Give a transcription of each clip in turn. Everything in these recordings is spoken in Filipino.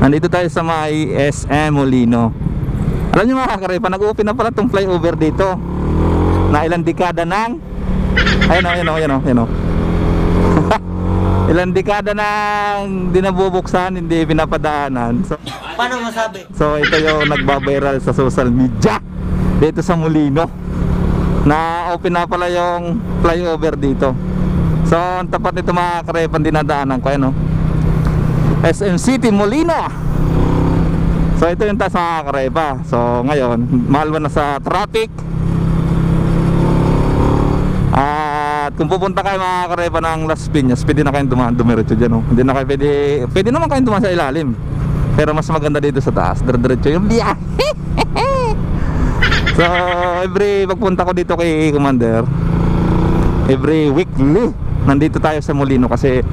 Nandito tayo sa may SM Molino. Alam nyo mga karepa, nag-open na pala itong flyover dito na ilang dekada nang ayun o ilang dekada nang di nabubuksan, hindi pinapadaanan. So, paano masabi? so ito yung nagbabiral sa social media dito sa Molino, na open na pala yung flyover dito. So ang tapat nito mga karepa, dinadaanan ko, ayun o, SM City Molino. So ito yung taas mga karepa. So ngayon, malwan na sa traffic. At kung pupunta kayo mga karepa ng Las Piñas, pwede na kayong dumiretso dyan, oh. Hindi na kayo pwede naman kayong dumaan sa ilalim, pero mas maganda dito sa taas, diretso yung biyahe. So every pagpunta ko dito kay Commander, every weekly nandito tayo sa Molino kasi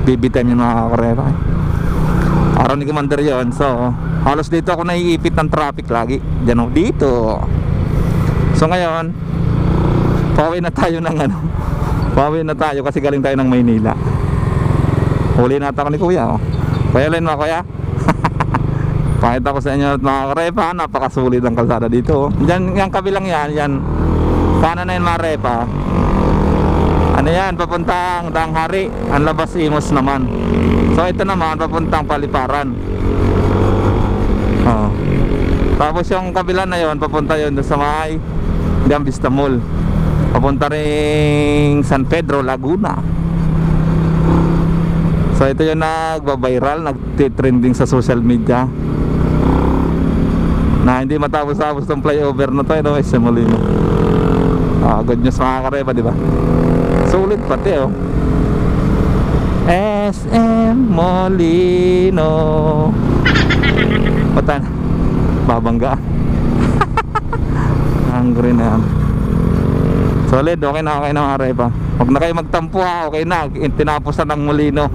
baby time yung mga karepa. Araw ni Commander yon. So halos dito ako naiipit ng traffic lagi dyan, oh, dito. So ngayon, pauwi na tayo ng pauwi na tayo kasi galing tayo ng Maynila. Huli na ako ni Kuya, oh. Kuya Len mo, Kuya. Pakita ko sa inyo mga karepa, napakasulit ang kalsada dito, oh. Diyan, yung kabilang yan kanan na yun mga karepa. Ano yan, papuntang Danghari. Ang labas Imos naman. So ito naman papuntang Paliparan. Oh. Tapos yung kabila na yon, papunta yon sa may Vista Mall, papunta ring San Pedro, Laguna. So ito yung nagbabiral, nagtitrending sa social media, na hindi matapos-tapos ng flyover na to, no, SM Molino. Good news mga karepa, di ba? Sulit pati, oh. SM Molino. Patan, babangga. Hungry na yan. Solid, okay na mga karepa. Huwag na kayo magtampo, ha, okay na. Tinapos na ng Molino.